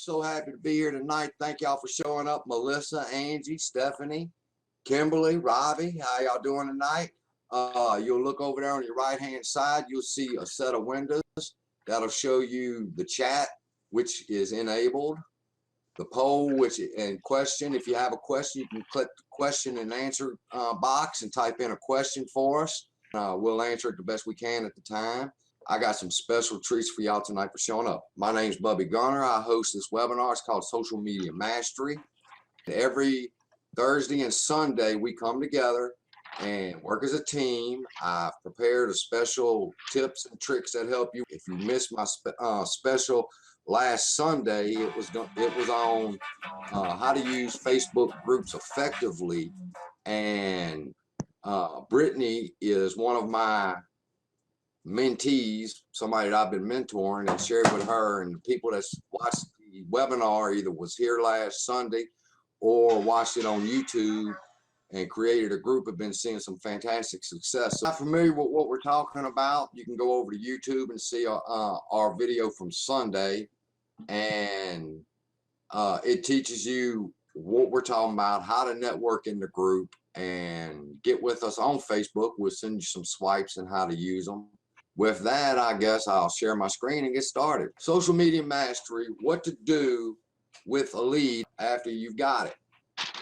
So happy to be here tonight. Thank y'all for showing up. Melissa, Angie, Stephanie, Kimberly, Robbie, how y'all doing tonight? You'll look over there on your right hand side. You'll see a set of windows that'll show you the chat, which is enabled, the poll, which and question. If you have a question, you can click the question and answer box and type in a question for us. We'll answer it the best we can at the time. I got some special treats for y'all tonight for showing up. My name's Bubby Gunner. I host this webinar. It's called Social Media Mastery. Every Thursday and Sunday, we come together and work as a team. I've prepared a special tips and tricks that help you. If you missed my special last Sunday, it was on how to use Facebook groups effectively. And Brittany is one of my mentees, somebody that I've been mentoring, and shared with her, and the people that's watched the webinar either was here last Sunday or watched it on YouTube and created a group, have been seeing some fantastic success. So if you're not familiar with what we're talking about, you can go over to YouTube and see our video from Sunday, and it teaches you what we're talking about, how to network in the group, and get with us on Facebook. We'll send you some swipes and how to use them. With that, I guess I'll share my screen and get started. Social media mastery, what to do with a lead after you've got it.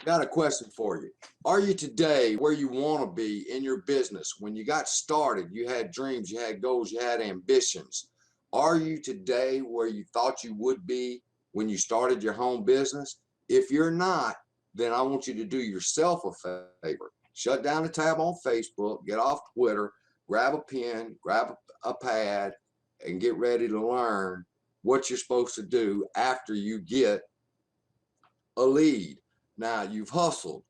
Got a question for you. Are you today where you want to be in your business? When you got started, you had dreams, you had goals, you had ambitions. Are you today where you thought you would be when you started your home business? If you're not, then I want you to do yourself a favor. Shut down the tab on Facebook, get off Twitter, grab a pen, grab a pad, and get ready to learn what you're supposed to do after you get a lead. Now, you've hustled.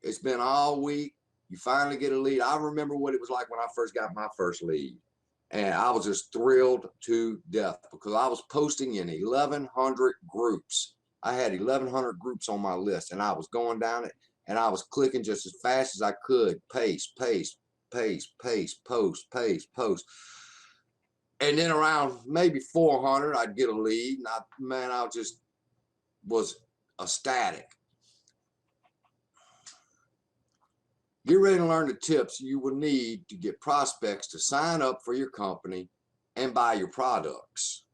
It's been all week. You finally get a lead. I remember what it was like when I first got my first lead. And I was just thrilled to death because I was posting in 1,100 groups. I had 1,100 groups on my list, and I was going down it, and I was clicking just as fast as I could. Paste, paste, paste, paste, post, paste, post. And then around maybe 400, I'd get a lead, and I just was ecstatic. Get ready to learn the tips you will need to get prospects to sign up for your company and buy your products.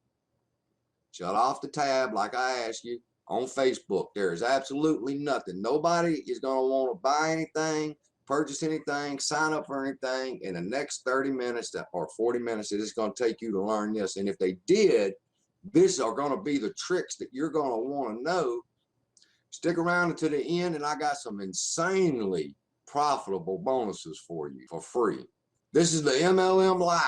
Shut off the tab like I asked you on Facebook. There is absolutely nothing. Nobody is going to want to buy anything, purchase anything, sign up for anything in the next 30 minutes or 40 minutes that it's going to take you to learn this. And if they did, these are going to be the tricks that you're going to want to know. Stick around until the end, and I got some insanely profitable bonuses for you for free. This is the MLM Live.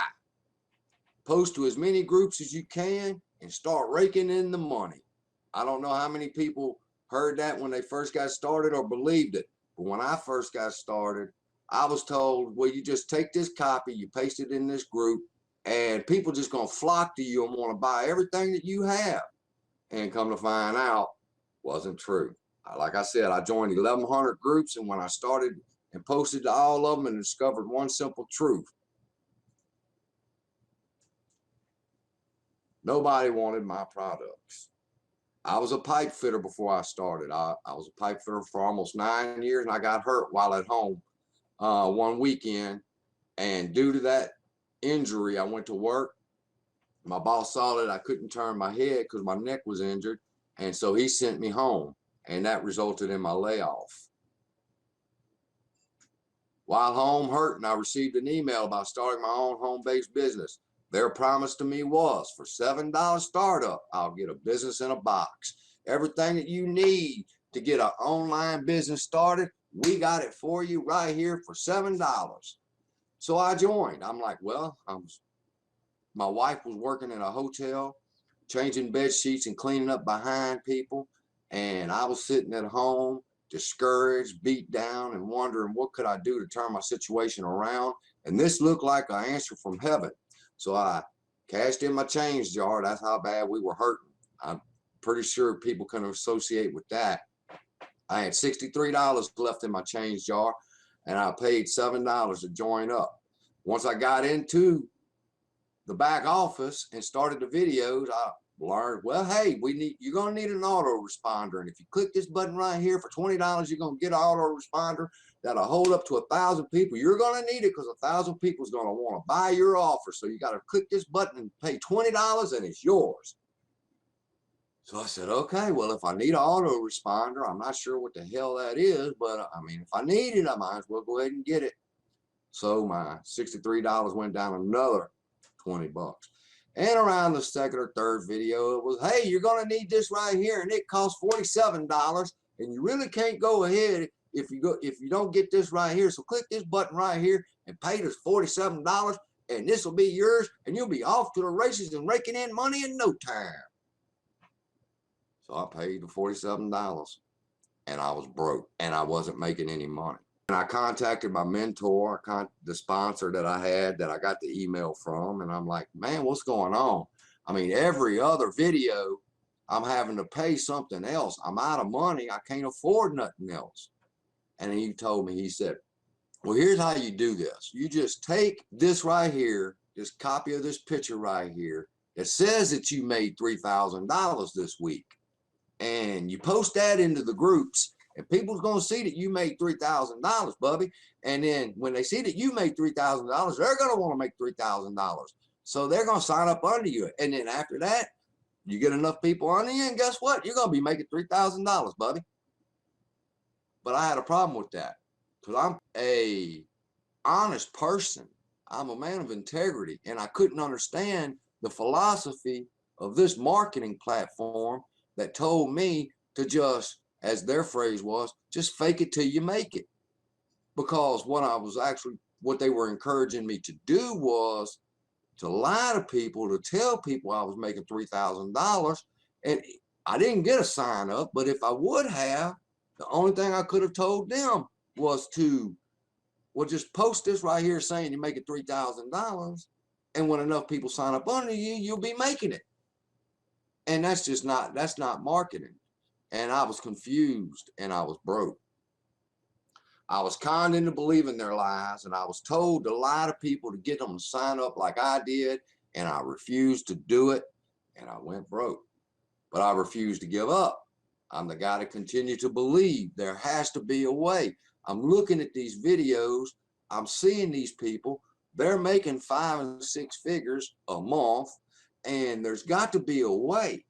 Post to as many groups as you can and start raking in the money. I don't know how many people heard that when they first got started or believed it, but when I first got started, I was told, well, you just take this copy, you paste it in this group, and people just gonna flock to you and want to buy everything that you have. And come to find out, wasn't true. Like I said, I joined 1,100 groups, and when I started and posted to all of them and discovered one simple truth: nobody wanted my products. I was a pipe fitter before I started. I was a pipe fitter for almost 9 years, and I got hurt while at home one weekend. And due to that injury, I went to work. My boss saw that I couldn't turn my head because my neck was injured, and so he sent me home, and that resulted in my layoff. While home hurting, I received an email about starting my own home-based business. Their promise to me was, for $7 startup, I'll get a business in a box. Everything that you need to get an online business started, we got it for you right here for $7. So I joined. I'm like, well, my wife was working in a hotel, changing bed sheets and cleaning up behind people. And I was sitting at home, discouraged, beat down, and wondering what could I do to turn my situation around. And this looked like an answer from heaven. So I cashed in my change jar. That's how bad we were hurting. I'm pretty sure people can associate with that. I had $63 left in my change jar, and I paid $7 to join up. Once I got into the back office and started the videos, learned, well, hey, you're gonna need an autoresponder, and if you click this button right here for $20, you're gonna get an autoresponder that'll hold up to 1,000 people. You're gonna need it because 1,000 people is gonna want to buy your offer. So you got to click this button and pay $20, and it's yours. So I said, okay, well, if I need an autoresponder, I'm not sure what the hell that is, but I mean, if I need it, I might as well go ahead and get it. So my $63 went down another 20 bucks. And around the second or third video, it was, hey, you're going to need this right here, and it costs $47, and you really can't go ahead if you don't get this right here. So click this button right here and pay this $47, and this will be yours, and you'll be off to the races and raking in money in no time. So I paid the $47, and I was broke, and I wasn't making any money. And I contacted my mentor, the sponsor that I had that I got the email from, and I'm like, man, what's going on? I mean, every other video, I'm having to pay something else. I'm out of money. I can't afford nothing else. And he told me, he said, well, here's how you do this. You just take this right here, this copy of this picture right here, that says that you made $3,000 this week, and you post that into the groups, and people's going to see that you made $3,000, Bubby. And then when they see that you made $3,000, they're going to want to make $3,000. So they're going to sign up under you. And then after that, you get enough people under you, and guess what? You're going to be making $3,000, Bubby. But I had a problem with that because I'm a honest person. I'm a man of integrity, and I couldn't understand the philosophy of this marketing platform that told me to just, as their phrase was, just fake it till you make it. Because what they were encouraging me to do was to lie to people, to tell people I was making $3,000. And I didn't get a sign up, but if I would have, the only thing I could have told them was just post this right here saying you're making $3,000. And when enough people sign up under you, you'll be making it. And that's not marketing. And I was confused, and I was broke. I was conned into believing their lies, and I was told to lie to people to get them to sign up like I did, and I refused to do it, and I went broke. But I refused to give up. I'm the guy to continue to believe there has to be a way. I'm looking at these videos, I'm seeing these people, they're making 5 and 6 figures a month, and there's got to be a way.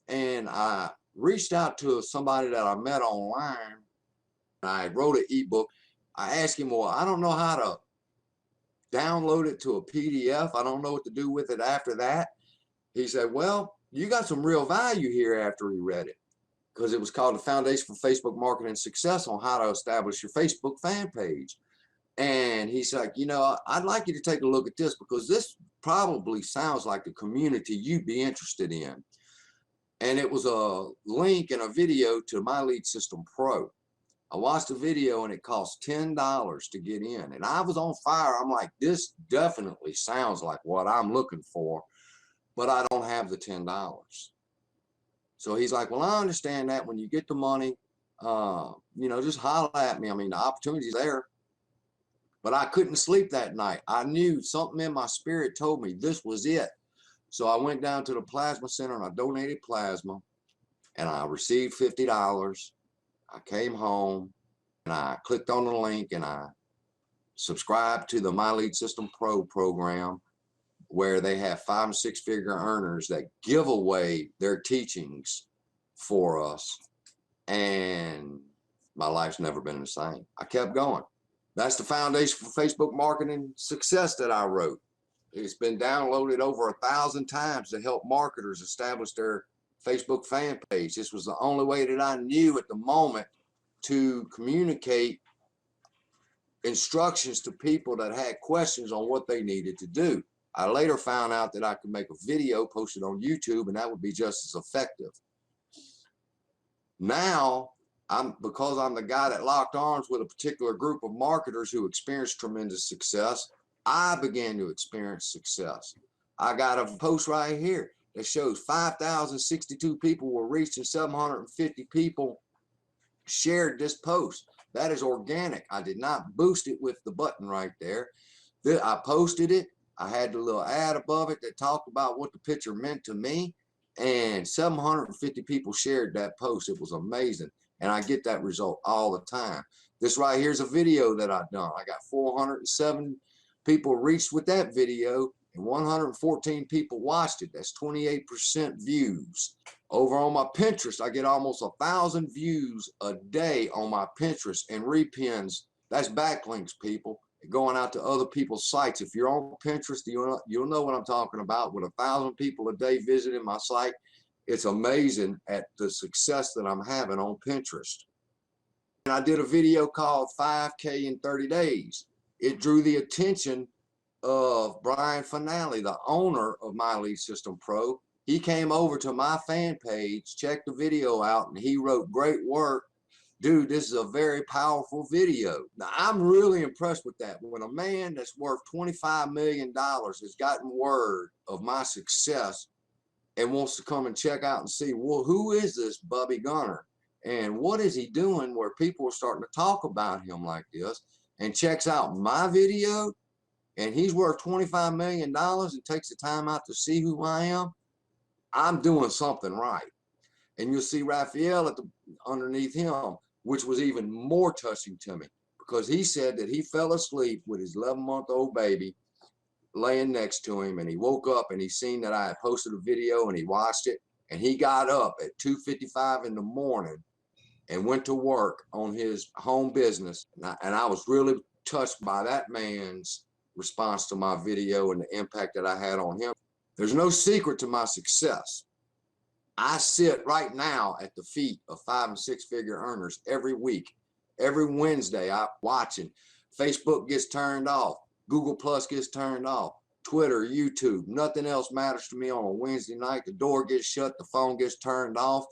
And I reached out to somebody that I met online. I wrote an ebook. I asked him, well, I don't know how to download it to a PDF. I don't know what to do with it after that. He said, well, you got some real value here after he read it, because it was called The Foundation for Facebook Marketing Success on how to establish your Facebook fan page. And he's like, you know, I'd like you to take a look at this because this probably sounds like the community you'd be interested in. And it was a link and a video to My Lead System Pro. I watched the video and it cost $10 to get in. And I was on fire. I'm like, this definitely sounds like what I'm looking for, but I don't have the $10. So he's like, well, I understand that. When you get the money, you know, just holler at me. I mean, the opportunity's there. But I couldn't sleep that night. I knew something in my spirit told me this was it. So I went down to the plasma center and I donated plasma, and I received $50. I came home and I clicked on the link and I subscribed to the My Lead System Pro program, where they have 5 and 6 figure earners that give away their teachings for us. And my life's never been the same. I kept going. That's the Foundation for Facebook Marketing Success that I wrote. It's been downloaded over 1,000 times to help marketers establish their Facebook fan page. This was the only way that I knew at the moment to communicate instructions to people that had questions on what they needed to do. I later found out that I could make a video, post it on YouTube, and that would be just as effective. Now, because I'm the guy that locked arms with a particular group of marketers who experienced tremendous success, I began to experience success. I got a post right here that shows 5,062 people were reached and 750 people shared this post. That is organic. I did not boost it with the button right there. I posted it. I had the little ad above it that talked about what the picture meant to me. and 750 people shared that post. It was amazing. And I get that result all the time. This right here is a video that I've done. I got 407 people reached with that video, and 114 people watched it. That's 28% views. Over on my Pinterest, I get almost 1,000 views a day on my Pinterest, and repins. That's backlinks, people, going out to other people's sites. If you're on Pinterest, you'll know what I'm talking about. With 1,000 people a day visiting my site, it's amazing at the success that I'm having on Pinterest. And I did a video called 5K in 30 days. It drew the attention of Brian Finale, the owner of My Lead System Pro. He came over to my fan page, checked the video out, and he wrote, "Great work. Dude, this is a very powerful video." Now, I'm really impressed with that. When a man that's worth $25 million has gotten word of my success and wants to come and check out and see, well, who is this Bubby Gunner? And what is he doing where people are starting to talk about him like this, and checks out my video, and he's worth $25 million and takes the time out to see who I am, I'm doing something right. And you'll see Raphael underneath him, which was even more touching to me, because he said that he fell asleep with his 11-month-old baby laying next to him, and he woke up and he seen that I had posted a video, and he watched it, and he got up at 2:55 in the morning and went to work on his home business. And I was really touched by that man's response to my video and the impact that I had on him. There's no secret to my success. I sit right now at the feet of 5- and 6-figure earners every week. Every Wednesday, I'm watching. Facebook gets turned off. Google Plus gets turned off. Twitter, YouTube, nothing else matters to me on a Wednesday night. The door gets shut, the phone gets turned off,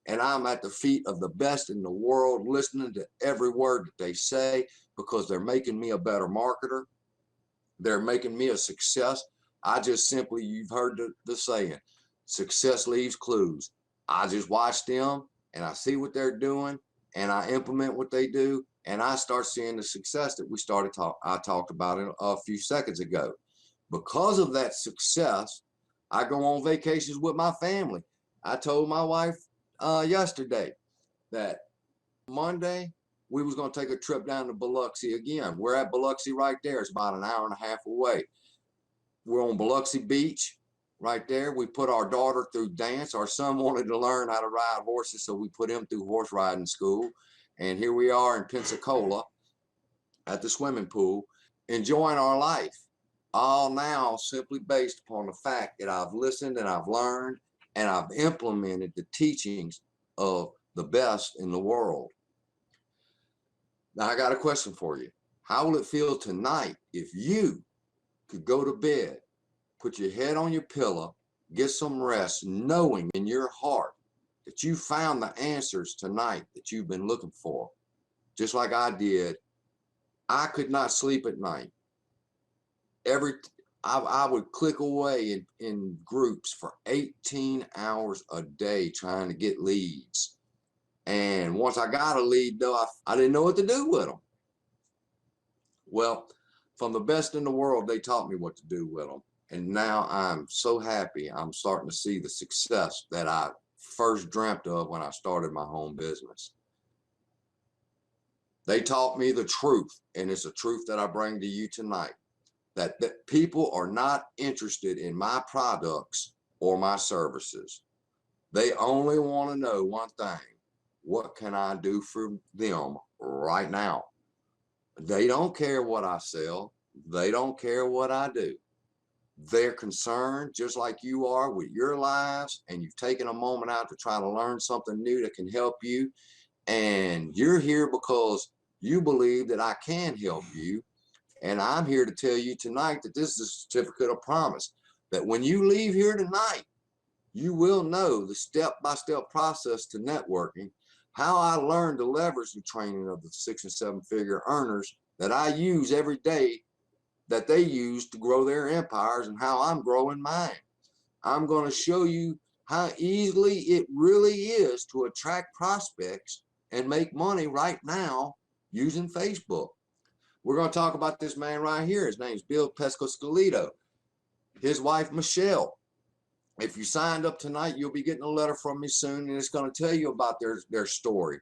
and I'm at the feet of the best in the world, listening to every word that they say, because they're making me a better marketer. They're making me a success. I just simply, you've heard the saying, success leaves clues. I just watch them and I see what they're doing, and I implement what they do, and I start seeing the success that I talked about it a few seconds ago. Because of that success, I go on vacations with my family. I told my wife yesterday that Monday we was going to take a trip down to Biloxi again. We're at Biloxi right there. It's about an hour and a half away. We're on Biloxi Beach right there. We put our daughter through dance. Our son wanted to learn how to ride horses, so we put him through horse riding school. And here we are in Pensacola at the swimming pool, enjoying our life. All now simply based upon the fact that I've listened and I've learned and I've implemented the teachings of the best in the world. Now, I got a question for you. How will it feel tonight if you could go to bed, put your head on your pillow, get some rest, knowing in your heart that you found the answers tonight that you've been looking for? Just like I did. I could not sleep at night. I would click away in groups for 18 hours a day trying to get leads. And once I got a lead, though, I didn't know what to do with them. Well, from the best in the world, they taught me what to do with them. And now I'm so happy. I'm starting to see the success that I first dreamt of when I started my home business. They taught me the truth, and it's a truth that I bring to you tonight, that people are not interested in my products or my services. They only want to know one thing: what can I do for them right now? They don't care what I sell. They don't care what I do. They're concerned, just like you are, with your lives, and you've taken a moment out to try to learn something new that can help you. And you're here because you believe that I can help you. And I'm here to tell you tonight that this is a certificate of promise, that when you leave here tonight, you will know the step-by-step process to networking, how I learned to leverage the training of the 6- and 7-figure earners that I use every day, that they use to grow their empires, and how I'm growing mine. I'm going to show you how easily it really is to attract prospects and make money right now using Facebook. We're going to talk about this man right here. His name's Bill Pescoscalito. His wife, Michelle, If you signed up tonight, you'll be getting a letter from me soon, and it's going to tell you about their story.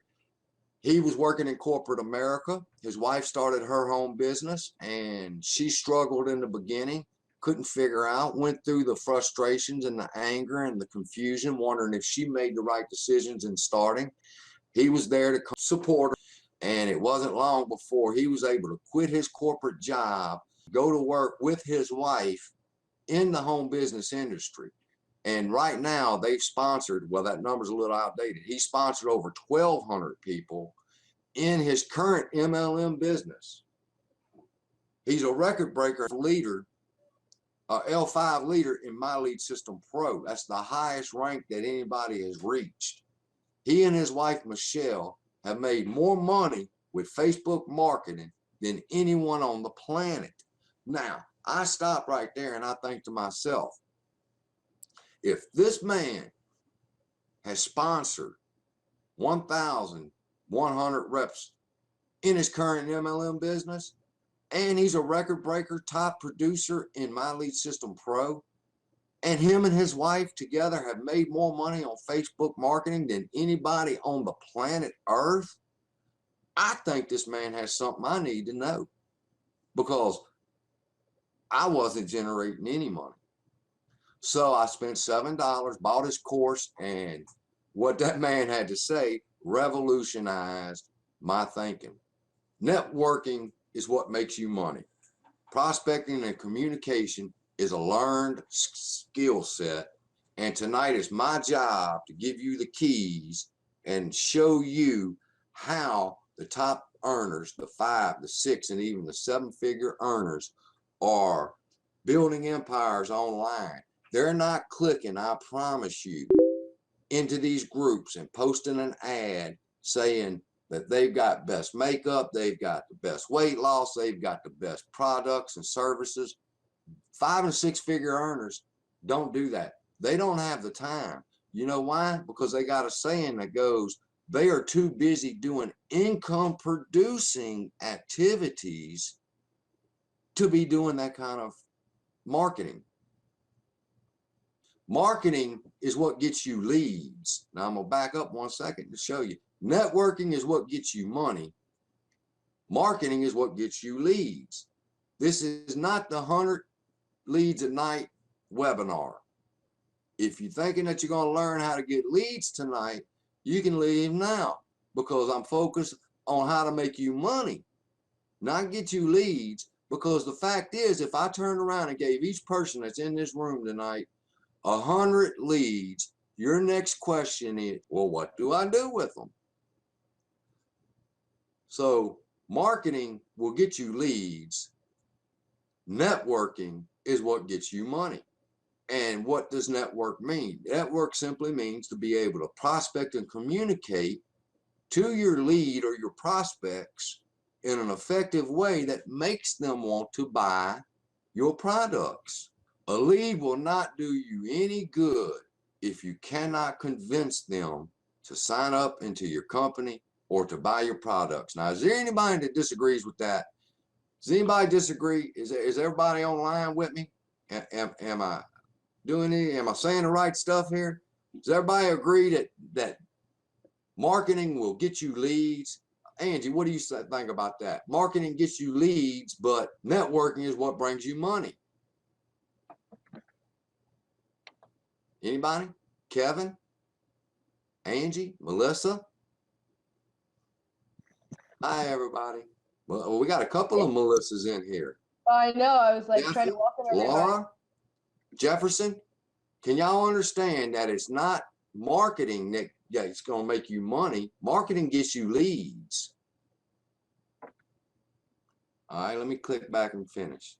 He was working in corporate America. His wife started her home business, and she struggled in the beginning, couldn't figure out, went through the frustrations and the anger and the confusion, wondering if she made the right decisions in starting. He was there to support her, and it wasn't long before he was able to quit his corporate job, go to work with his wife in the home business industry. And right now they've sponsored, well, that number's a little outdated. He sponsored over 1,200 people in his current MLM business. He's a record breaker leader, L5 leader in My Lead System Pro. That's the highest rank that anybody has reached. He and his wife, Michelle, have made more money with Facebook marketing than anyone on the planet. Now, I stop right there and I think to myself, if this man has sponsored 1,100 reps in his current MLM business, and he's a record breaker, top producer in My Lead System Pro, and him and his wife together have made more money on Facebook marketing than anybody on the planet Earth, I think this man has something I need to know, because I wasn't generating any money. So I spent $7, bought his course, and what that man had to say revolutionized my thinking. Networking is what makes you money. Prospecting and communication is a learned skill set, and tonight is my job to give you the keys and show you how the top earners, the 5, the 6, and even the 7-figure earners are building empires online. They're not clicking, I promise you, into these groups and posting an ad saying that they've got best makeup, they've got the best weight loss, they've got the best products and services. 5- and 6-figure earners don't do that. They don't have the time. You know why? Because they got a saying that goes, they are too busy doing income producing activities to be doing that kind of marketing. Marketing is what gets you leads. Now I'm gonna back up 1 second to show you. Networking is what gets you money. Marketing is what gets you leads. This is not the 100 leads a night webinar. If you're thinking that you're gonna learn how to get leads tonight, you can leave now, because I'm focused on how to make you money, not get you leads. Because the fact is, if I turned around and gave each person that's in this room tonight 100 leads, your next question is, well, what do I do with them? So marketing will get you leads. Networking is what gets you money. And what does network mean? Network simply means to be able to prospect and communicate to your lead or your prospects in an effective way that makes them want to buy your products. A lead will not do you any good if you cannot convince them to sign up into your company or to buy your products. Now, is there anybody that disagrees with that? Does anybody disagree? Is everybody online with me? Am I doing it? Am I saying the right stuff here? Does everybody agree that marketing will get you leads? Angie, what do you think about that? Marketing gets you leads, but networking is what brings you money. Anybody? Kevin? Angie? Melissa? Hi, everybody. Well, we got a couple of Melissas in here. I know. I was like trying to welcome everybody. Laura? Jefferson? Can y'all understand that it's not marketing that's going to make you money? Marketing gets you leads. All right, let me click back and finish.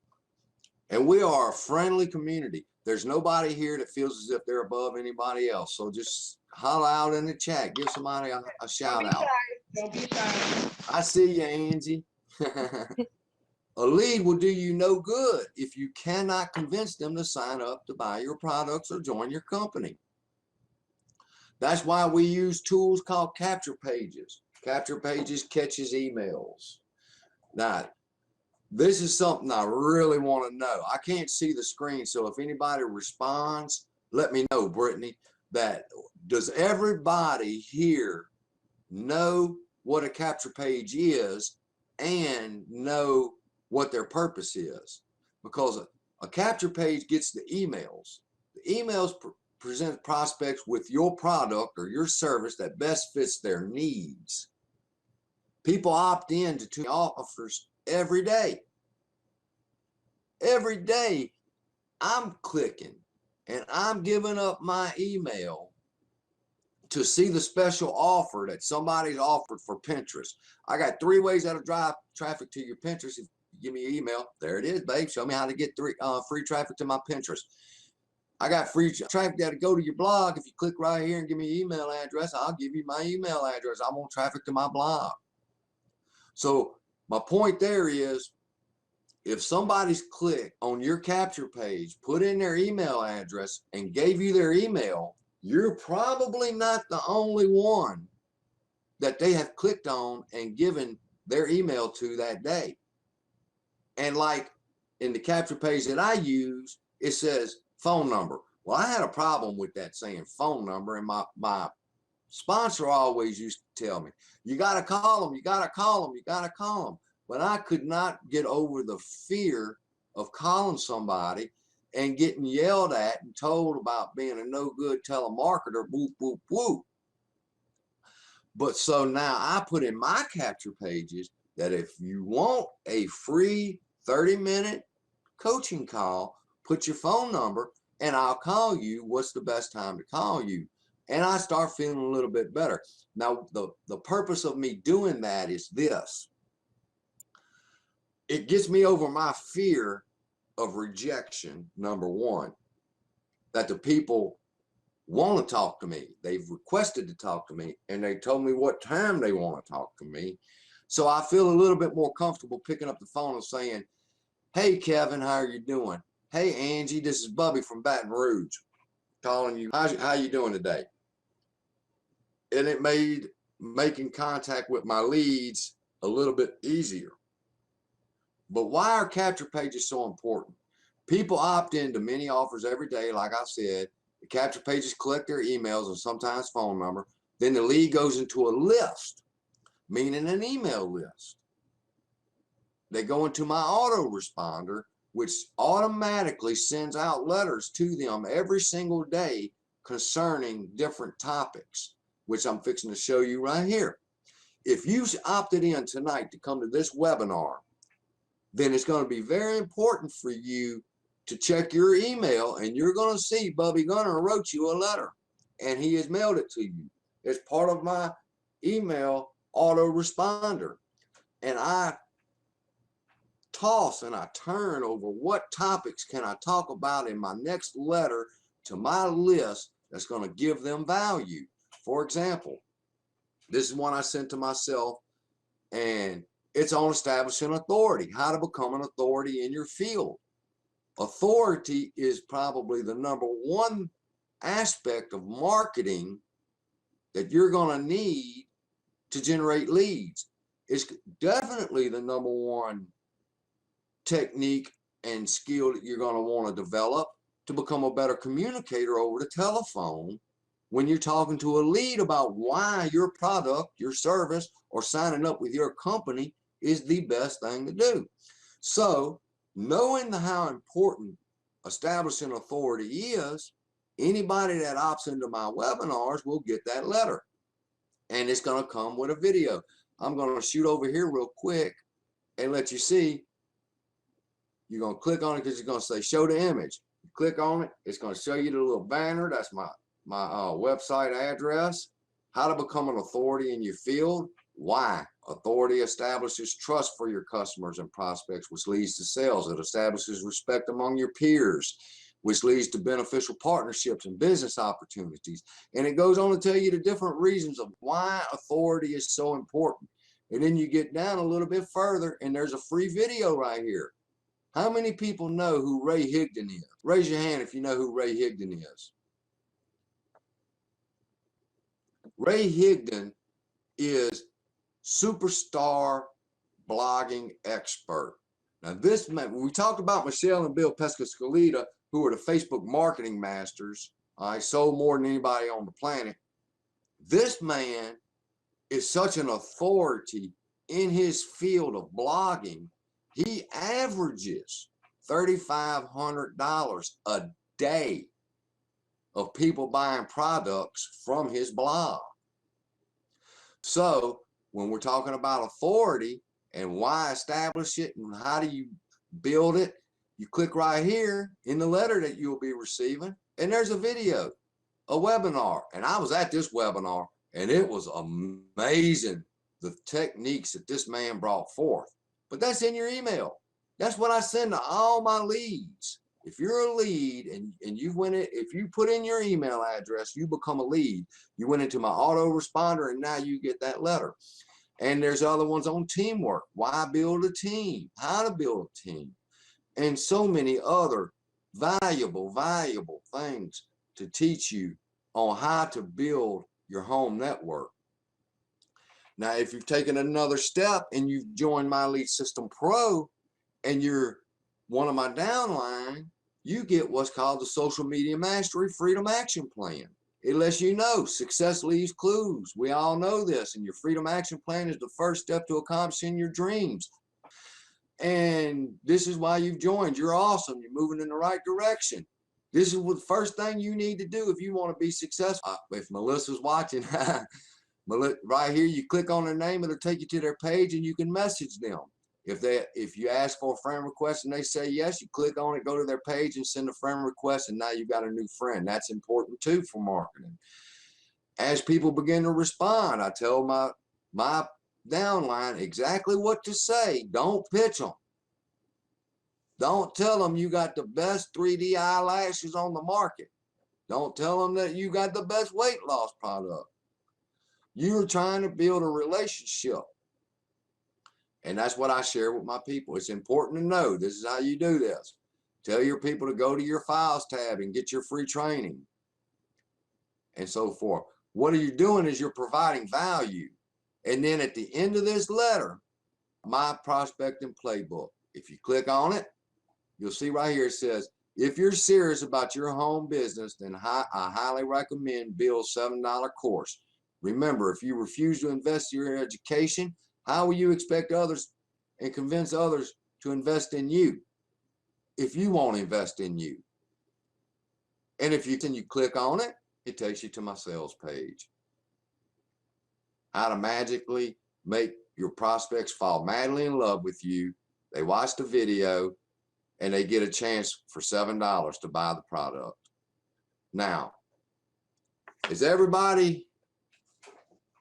And we are a friendly community. There's nobody here that feels as if they're above anybody else. So just holler out in the chat. Give somebody a shout out. Don't be shy. I see you, Angie. A lead will do you no good if you cannot convince them to sign up to buy your products or join your company. That's why we use tools called capture pages. Capture pages catches emails. Now, this is something I really want to know. I can't see the screen, so if anybody responds, let me know, Brittany, that does everybody here know what a capture page is and know what their purpose is? Because a capture page gets the emails. The emails present prospects with your product or your service that best fits their needs. People opt in to 2 offers every day. Every day I'm clicking and I'm giving up my email to see the special offer that somebody's offered for Pinterest. I got 3 ways that'll drive traffic to your Pinterest. If you give me your email, there it is, babe. Show me how to get free traffic to my Pinterest. I got free traffic that'll go to your blog. If you click right here and give me your email address, I'll give you my email address. I want traffic to my blog. So my point there is, if somebody's clicked on your capture page, put in their email address and gave you their email, you're probably not the only one that they have clicked on and given their email to that day. And like in the capture page that I use, it says phone number. Well, I had a problem with that saying phone number, and my sponsor always used to tell me, you got to call them, you got to call them, you got to call them. But I could not get over the fear of calling somebody and getting yelled at and told about being a no good telemarketer, whoop, whoop, whoop. But so now I put in my capture pages that if you want a free 30-minute coaching call, put your phone number and I'll call you. What's the best time to call you? And I start feeling a little bit better. Now, the purpose of me doing that is this. It gets me over my fear of rejection, number one, that the people want to talk to me. They've requested to talk to me, and they told me what time they want to talk to me. So I feel a little bit more comfortable picking up the phone and saying, hey, Kevin, how are you doing? Hey, Angie, this is Bubby from Baton Rouge calling you. How you doing today? And it made making contact with my leads a little bit easier. But why are capture pages so important? People opt into many offers every day. Like I said, the capture pages collect their emails and sometimes phone number. Then the lead goes into a list, meaning an email list. They go into my autoresponder, which automatically sends out letters to them every single day concerning different topics, which I'm fixing to show you right here. If you opted in tonight to come to this webinar, then it's going to be very important for you to check your email, and you're going to see Bubby Gunner wrote you a letter and he has mailed it to you. It's part of my email autoresponder. And I toss and I turn over what topics can I talk about in my next letter to my list that's going to give them value. For example, this is one I sent to myself, and it's on establishing authority, how to become an authority in your field. Authority is probably the number one aspect of marketing that you're going to need to generate leads. It's definitely the number one technique and skill that you're going to want to develop to become a better communicator over the telephone when you're talking to a lead about why your product, your service, or signing up with your company is the best thing to do. So knowing how important establishing authority is, anybody that opts into my webinars will get that letter, and it's going to come with a video. I'm going to shoot over here real quick and let you see. You're going to click on it because it's going to say show the image. You click on it, it's going to show you the little banner. That's my website address. How to become an authority in your field. Why? Authority establishes trust for your customers and prospects, which leads to sales. It establishes respect among your peers, which leads to beneficial partnerships and business opportunities. And it goes on to tell you the different reasons of why authority is so important. And then you get down a little bit further, and there's a free video right here. How many people know who Ray Higdon is? Raise your hand if you know who Ray Higdon is. Ray Higdon is superstar blogging expert. Now this, we talked about Michelle and Bill Pescascolita, who are the Facebook marketing masters. I sold more than anybody on the planet. This man is such an authority in his field of blogging. He averages $3,500 a day of people buying products from his blog. So when we're talking about authority and why establish it and how do you build it, you click right here in the letter that you'll be receiving, and there's a video, a webinar. And I was at this webinar, and it was amazing, the techniques that this man brought forth. But that's in your email. That's what I send to all my leads. If you're a lead and you went it, if you put in your email address, you become a lead. You went into my autoresponder, and now you get that letter. And there's other ones on teamwork. Why build a team? How to build a team. And so many other valuable things to teach you on how to build your home network. Now, if you've taken another step and you've joined My Lead System Pro and you're one of my downline, you get what's called the Social Media Mastery Freedom Action Plan. It lets you know success leaves clues. We all know this, and your Freedom Action Plan is the first step to accomplishing your dreams. And this is why you've joined. You're awesome. You're moving in the right direction. This is the first thing you need to do if you want to be successful. If Melissa's watching, right here, you click on their name, it'll take you to their page, and you can message them. If you ask for a friend request and they say yes, you click on it, go to their page and send a friend request, and now you've got a new friend. That's important too for marketing. As people begin to respond, I tell my downline exactly what to say. Don't pitch them. Don't tell them you got the best 3D eyelashes on the market. Don't tell them that you got the best weight loss product. You're trying to build a relationship. And that's what I share with my people. It's important to know this is how you do this. Tell your people to go to your files tab and get your free training and so forth. What are you doing is you're providing value. And then at the end of this letter, my prospecting playbook. If you click on it, you'll see right here it says, if you're serious about your home business, then I highly recommend Bill's $7 course. Remember, if you refuse to invest in your education, how will you expect others and convince others to invest in you if you won't invest in you? And if you click on it, it takes you to my sales page. How to magically make your prospects fall madly in love with you. They watch the video and they get a chance for $7 to buy the product. Now, is everybody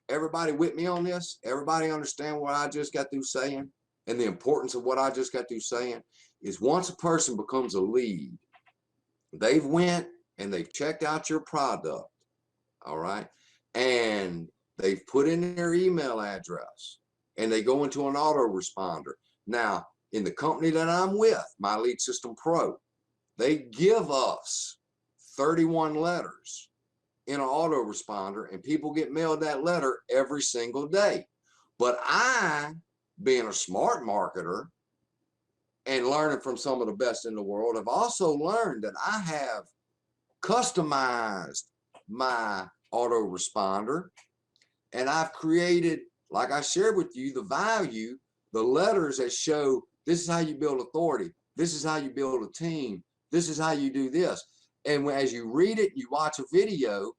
with me on this? Everybody understand what I just got through saying? And the importance of what I just got through saying is once a person becomes a lead, they've went and they've checked out your product, all right? And they've put in their email address and they go into an autoresponder. Now, in the company that I'm with, My Lead System Pro, they give us 31 letters in an autoresponder, and people get mailed that letter every single day. But I, being a smart marketer and learning from some of the best in the world, have also learned that I have customized my autoresponder, and I've created, like I shared with you, the value, the letters that show this is how you build authority, this is how you build a team, this is how you do this. And as you read it, you watch a video,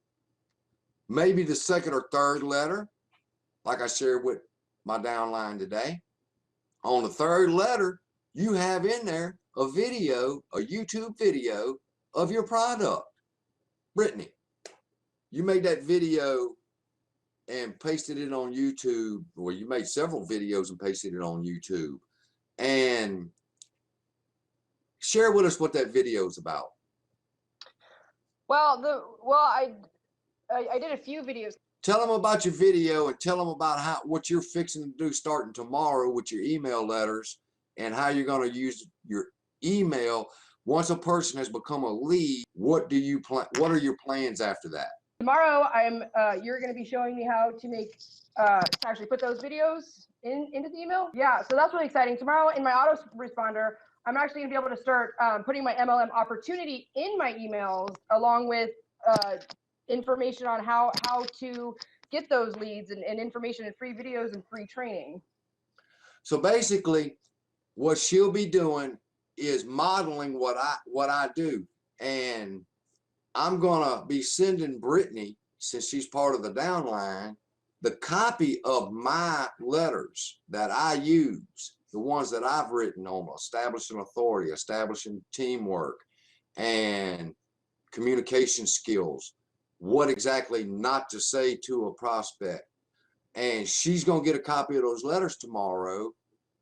maybe the second or third letter, like I shared with my downline today, on the third letter, you have in there a video, a YouTube video of your product. Brittany, you made that video and pasted it on YouTube, or you made several videos and pasted it on YouTube. And share with us what that video is about. I did a few videos. Tell them about your video and tell them about what you're fixing to do starting tomorrow with your email letters and how you're going to use your email. Once a person has become a lead, what do you plan? What are your plans after that? Tomorrow, you're going to be showing me how to make to actually put those videos into the email. Yeah, so that's really exciting. Tomorrow in my autoresponder, I'm actually going to be able to start putting my MLM opportunity in my emails along with information on how to get those leads and information and free videos and free training. So basically, what she'll be doing is modeling what I do, and I'm gonna be sending Brittany, since she's part of the downline, the copy of my letters that I use, the ones that I've written on establishing authority, establishing teamwork, and communication skills, what exactly not to say to a prospect. And she's gonna get a copy of those letters tomorrow,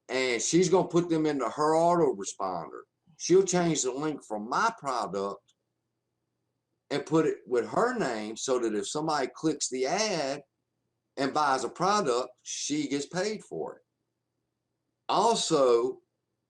and she's gonna put them into her autoresponder. She'll change the link from my product and put it with her name, so that if somebody clicks the ad and buys a product, she gets paid for it. Also,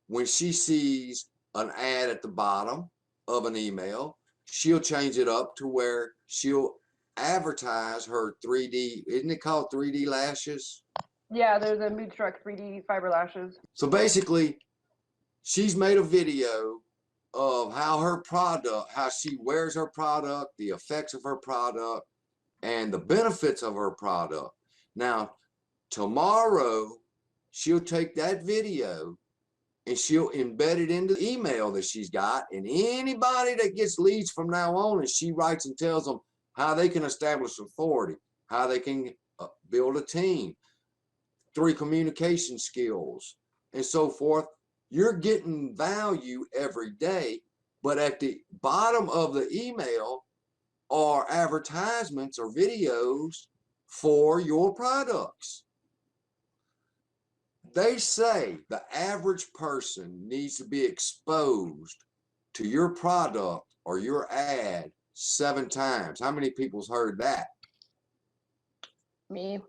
when she sees an ad at the bottom of an email, she'll change it up to where she'll advertise her 3D, isn't it called 3D lashes? Yeah, there's a Moodstruck 3D fiber lashes. So basically, she's made a video of how her product, how she wears her product, the effects of her product, and the benefits of her product. Now, tomorrow, she'll take that video and she'll embed it into the email that she's got, and anybody that gets leads from now on, and she writes and tells them how they can establish authority, how they can build a team, 3 communication skills, and so forth. You're getting value every day, but at the bottom of the email are advertisements or videos for your products. They say the average person needs to be exposed to your product or your ad 7 times. How many people's heard that? Me.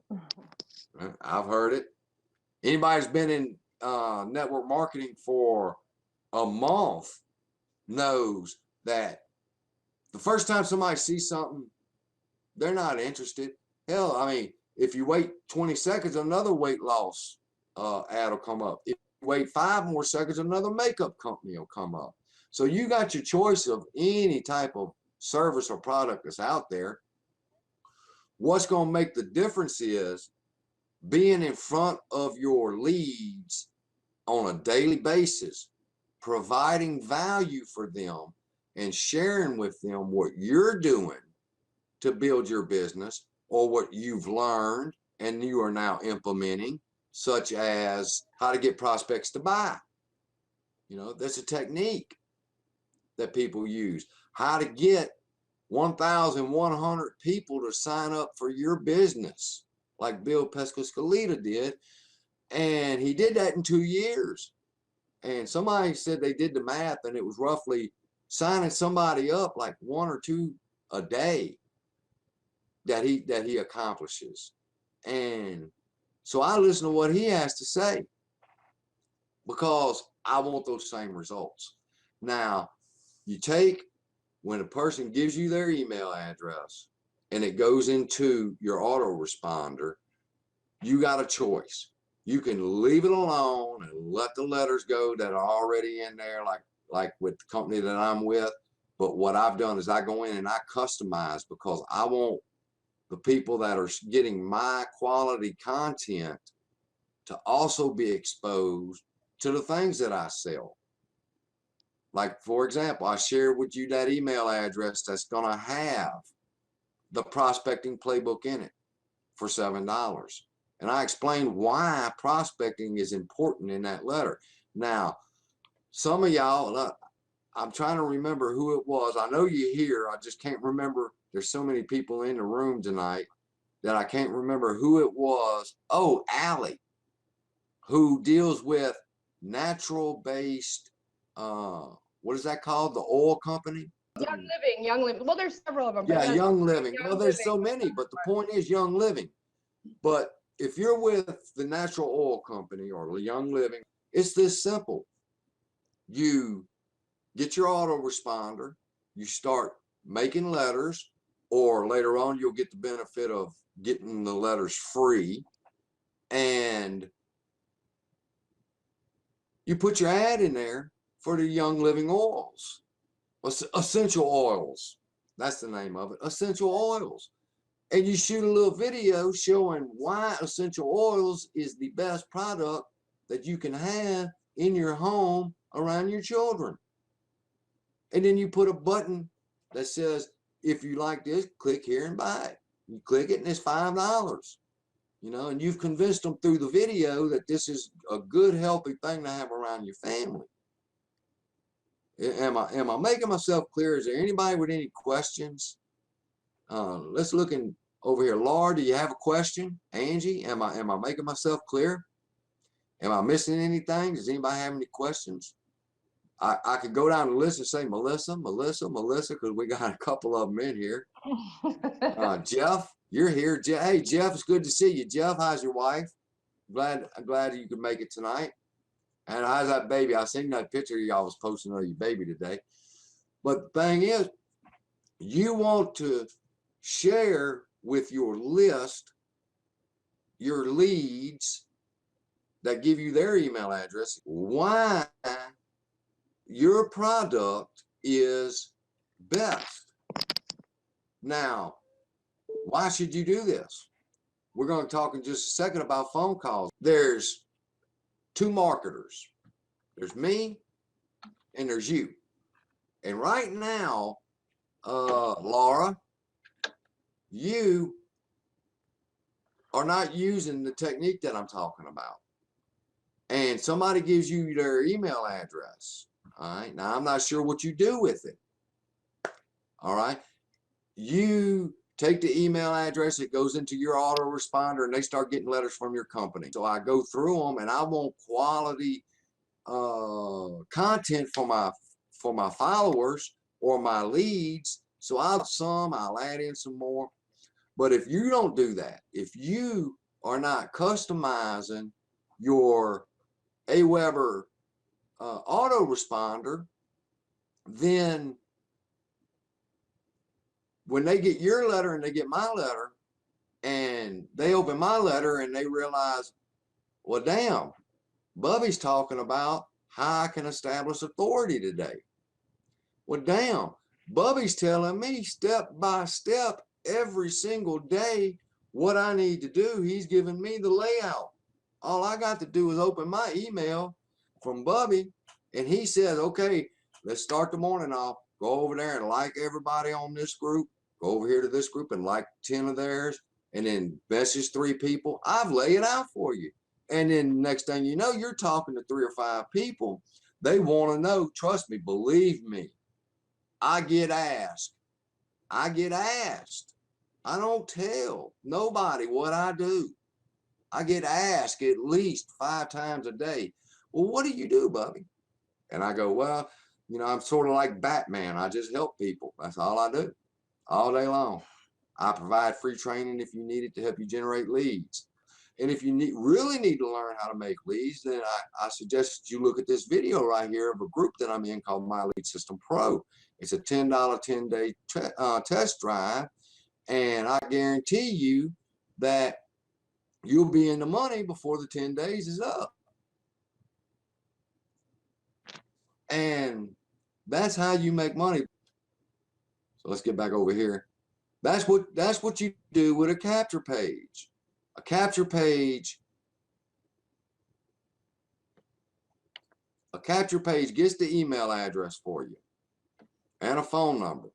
I've heard it. Anybody's been in network marketing for a month knows that the first time somebody sees something, they're not interested. Hell, I mean, if you wait 20 seconds, another weight loss ad will come up. If you wait 5 more seconds, another makeup company will come up. So you got your choice of any type of service or product that's out there. What's going to make the difference is being in front of your leads on a daily basis, providing value for them and sharing with them what you're doing to build your business, or what you've learned and you are now implementing, such as how to get prospects to buy. You know, that's a technique that people use. How to get 1,100 people to sign up for your business, like Bill Pescascalita did. And he did that in 2 years. And somebody said they did the math, and it was roughly signing somebody up like 1 or 2 a day that he accomplishes. And so I listen to what he has to say, because I want those same results. Now, you take, when a person gives you their email address and it goes into your autoresponder, you got a choice. You can leave it alone and let the letters go that are already in there, like with the company that I'm with. But what I've done is I go in and I customize, because I want the people that are getting my quality content to also be exposed to the things that I sell. Like, for example, I shared with you that email address that's going to have the prospecting playbook in it for $7. And I explained why prospecting is important in that letter. Now, some of y'all, I'm trying to remember who it was. I know you're here. I just can't remember. There's so many people in the room tonight that I can't remember who it was. Oh, Allie, who deals with natural-based, what is that called? The oil company? Young Living. Well, there's several of them. Yeah, Young Living. Well, there's so many, but the point is Young Living. But if you're with the natural oil company or Young Living, it's this simple. You get your autoresponder, you start making letters, or later on you'll get the benefit of getting the letters free, and you put your ad in there for the Young Living oils, essential oils. That's the name of it, essential oils. And you shoot a little video showing why essential oils is the best product that you can have in your home around your children. And then you put a button that says, if you like this, click here and buy it. You click it and it's $5. You know, and you've convinced them through the video that this is a good, healthy thing to have around your family. Am I making myself clear? Is there anybody with any questions? Let's look in over here. Laura, do you have a question? Angie, am I making myself clear? Am I missing anything? Does anybody have any questions? I could go down the list and say Melissa, because we got a couple of them in here. Jeff, you're here. Hey, Jeff, it's good to see you. Jeff, how's your wife? I'm glad you could make it tonight. And how's that baby? I seen that picture y'all was posting of your baby today. But the thing is, you want to share with your list your leads that give you their email address why your product is best. Now, why should you do this? We're going to talk in just a second about phone calls. There's two marketers. There's me and there's you. And right now, Laura, you are not using the technique that I'm talking about. And somebody gives you their email address. All right. Now, I'm not sure what you do with it. All right. You take the email address, it goes into your autoresponder, and they start getting letters from your company. So I go through them, and I want quality content for my followers or my leads. So I'll add in some more. But if you don't do that, if you are not customizing your AWeber autoresponder, then when they get your letter and they get my letter and they open my letter and they realize, well, damn, Bubby's talking about how I can establish authority today. Well, damn, Bubby's telling me step by step every single day what I need to do. He's giving me the layout. All I got to do is open my email from Bubby, and he says, okay, let's start the morning off. Go over there and like everybody on this group. Go over here to this group and like 10 of theirs, and then message 3 people. I've laid it out for you. And then next thing you know, you're talking to 3 or 5 people. They want to know, trust me, believe me. I get asked. I get asked. I don't tell nobody what I do. I get asked at least 5 times a day. Well, what do you do, Bubby? And I go, well, you know, I'm sort of like Batman. I just help people. That's all I do all day long. I provide free training if you need it to help you generate leads. And if you really need to learn how to make leads, then I suggest you look at this video right here of a group that I'm in called My Lead System Pro. It's a $10 10-day test drive. And I guarantee you that you'll be in the money before the 10 days is up. And that's how you make money. So let's get back over here. That's what you do with a capture page. A capture page gets the email address for you and a phone number.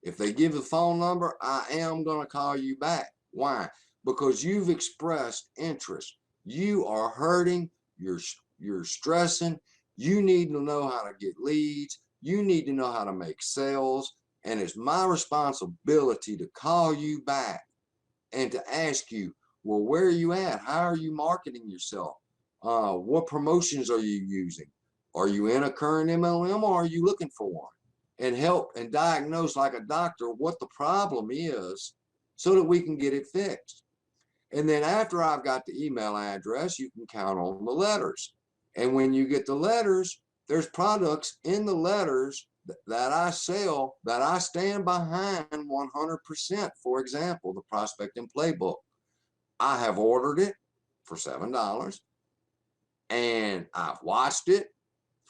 If they give the phone number, I am going to call you back. Why? Because you've expressed interest. You are hurting. You're stressing. You need to know how to get leads. You need to know how to make sales. And it's my responsibility to call you back and to ask you, well, where are you at? How are you marketing yourself? What promotions are you using? Are you in a current MLM or are you looking for one? And help and diagnose like a doctor what the problem is so that we can get it fixed. And then after I've got the email address, you can count on the letters. And when you get the letters, there's products in the letters that I sell that I stand behind 100%. For example, the Prospecting Playbook. I have ordered it for $7 and I've watched it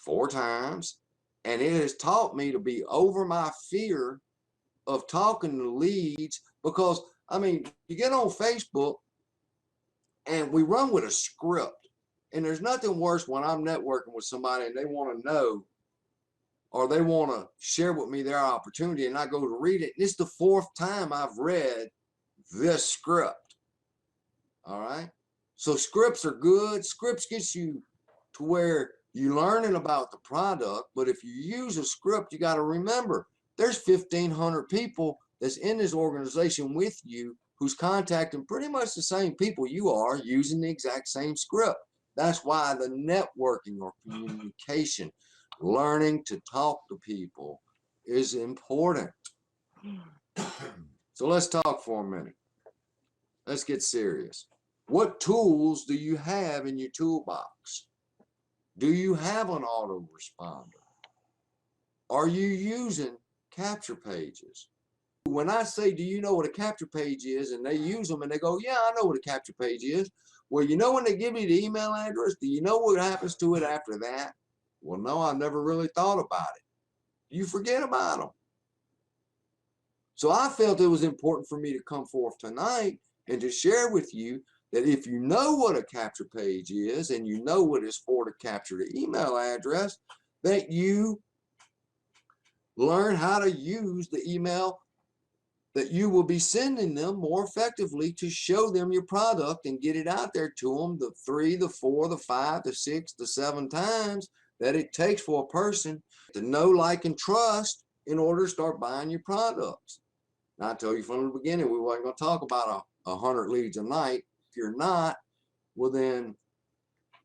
4 times, and it has taught me to be over my fear of talking to leads, because I mean, you get on Facebook and we run with a script, and there's nothing worse when I'm networking with somebody and they want to know, or they want to share with me their opportunity, and I go to read it. It's the 4th time I've read this script. All right. So scripts are good. Scripts gets you to where you're learning about the product. But if you use a script, you got to remember there's 1,500 people that's in this organization with you who's contacting pretty much the same people you are, using the exact same script. That's why the networking or communication, learning to talk to people, is important. So let's talk for a minute. Let's get serious. What tools do you have in your toolbox? Do you have an autoresponder? Are you using capture pages? When I say, do you know what a capture page is? And they use them and they go, yeah, I know what a capture page is. Well, you know, when they give you the email address, do you know what happens to it after that? Well, no, I never really thought about it. You forget about them. So I felt it was important for me to come forth tonight and to share with you that if you know what a capture page is and you know what it's for to capture the email address, that you learn how to use the email that you will be sending them more effectively to show them your product and get it out there to them the 3, the 4, the 5, the 6, the 7 times that it takes for a person to know, like, and trust in order to start buying your products. Now, I told you from the beginning we weren't going to talk about 100 leads a night. If you're not, well, then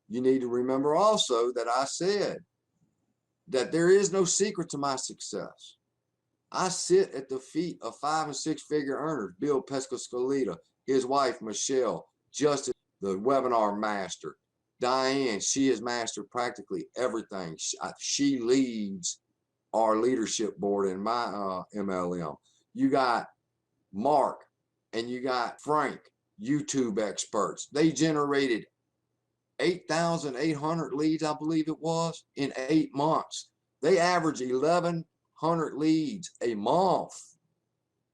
you need to remember also that I said that there is no secret to my success. I sit at the feet of 5- and 6-figure earners: Bill Pescascolita, his wife Michelle, Justin, the webinar master, Diane. She has mastered practically everything. She leads our leadership board in my MLM. You got Mark and you got Frank, YouTube experts. They generated 8,800 leads, I believe it was, in 8 months. They average 1,100 leads a month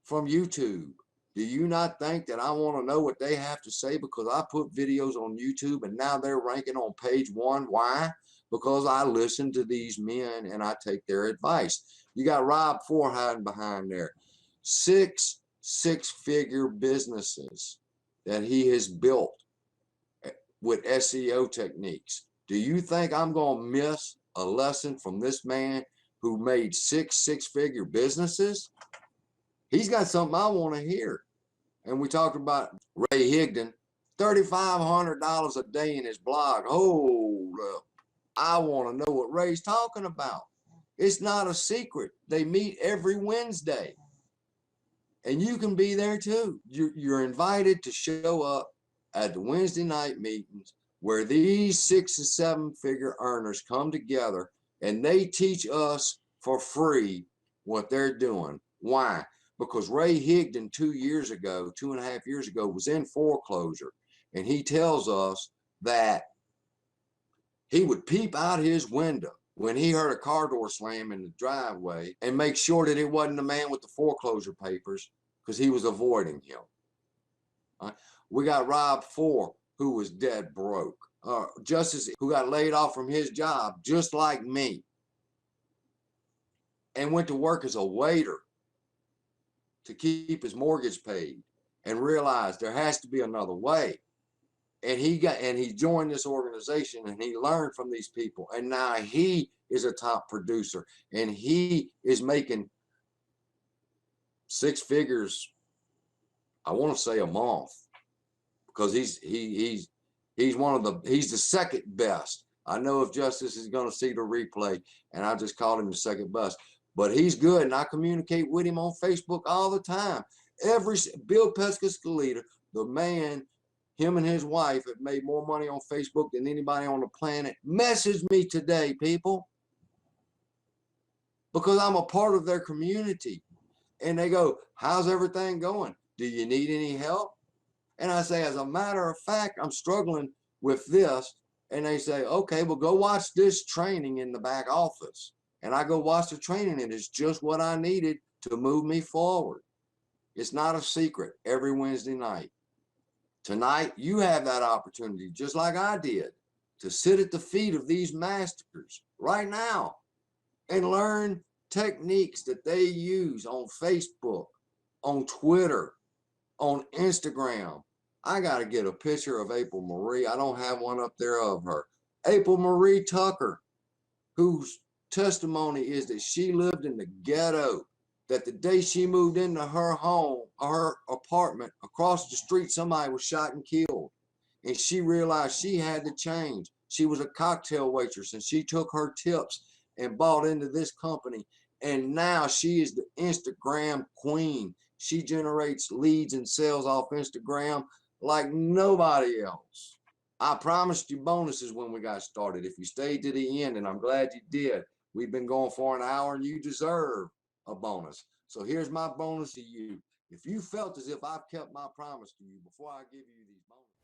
from YouTube. Do you not think that I want to know what they have to say? Because I put videos on YouTube and now they're ranking on page 1. Why? Because I listen to these men and I take their advice. You got Rob Ford hiding behind there. 6 six-figure businesses that he has built with SEO techniques. Do you think I'm going to miss a lesson from this man who made 6 six-figure businesses? He's got something I want to hear. And we talked about Ray Higdon, $3,500 a day in his blog. Hold up. I want to know what Ray's talking about. It's not a secret. They meet every Wednesday. And you can be there too. You're invited to show up at the Wednesday night meetings where these 6- and 7-figure earners come together and they teach us for free what they're doing. Why? Because Ray Higdon 2.5 years ago, was in foreclosure. And he tells us that he would peep out his window when he heard a car door slam in the driveway and make sure that it wasn't the man with the foreclosure papers, because he was avoiding him. We got Rob Ford, who was dead broke. Justice, who got laid off from his job, just like me, and went to work as a waiter to keep his mortgage paid, and realized there has to be another way. And he joined this organization and he learned from these people. And now he is a top producer and he is making 6 figures, I want to say, a month, because he's the second best. I know if Justice is going to see the replay, and I just called him the second best, but he's good, and I communicate with him on Facebook all the time. Bill Pescascolita, the man, him and his wife have made more money on Facebook than anybody on the planet. Message me today, people, because I'm a part of their community. And they go, how's everything going? Do you need any help? And I say, as a matter of fact, I'm struggling with this. And they say, okay, well, go watch this training in the back office. and I go watch the training, and it's just what I needed to move me forward. It's not a secret. Every Wednesday night. Tonight, you have that opportunity, just like I did, to sit at the feet of these masters right now and learn techniques that they use on Facebook, on Twitter, on Instagram. I got to get a picture of April Marie. I don't have one up there of her. April Marie Tucker, whose testimony is that she lived in the ghetto, that the day she moved into her home, her apartment, across the street, somebody was shot and killed. And she realized she had to change. She was a cocktail waitress, and she took her tips and bought into this company. And now she is the Instagram queen. She generates leads and sales off Instagram like nobody else. I promised you bonuses when we got started if you stayed to the end, and I'm glad you did. We've been going for an hour, and you deserve a bonus. So here's my bonus to you. If you felt as if I've kept my promise to you before I give you these bonuses,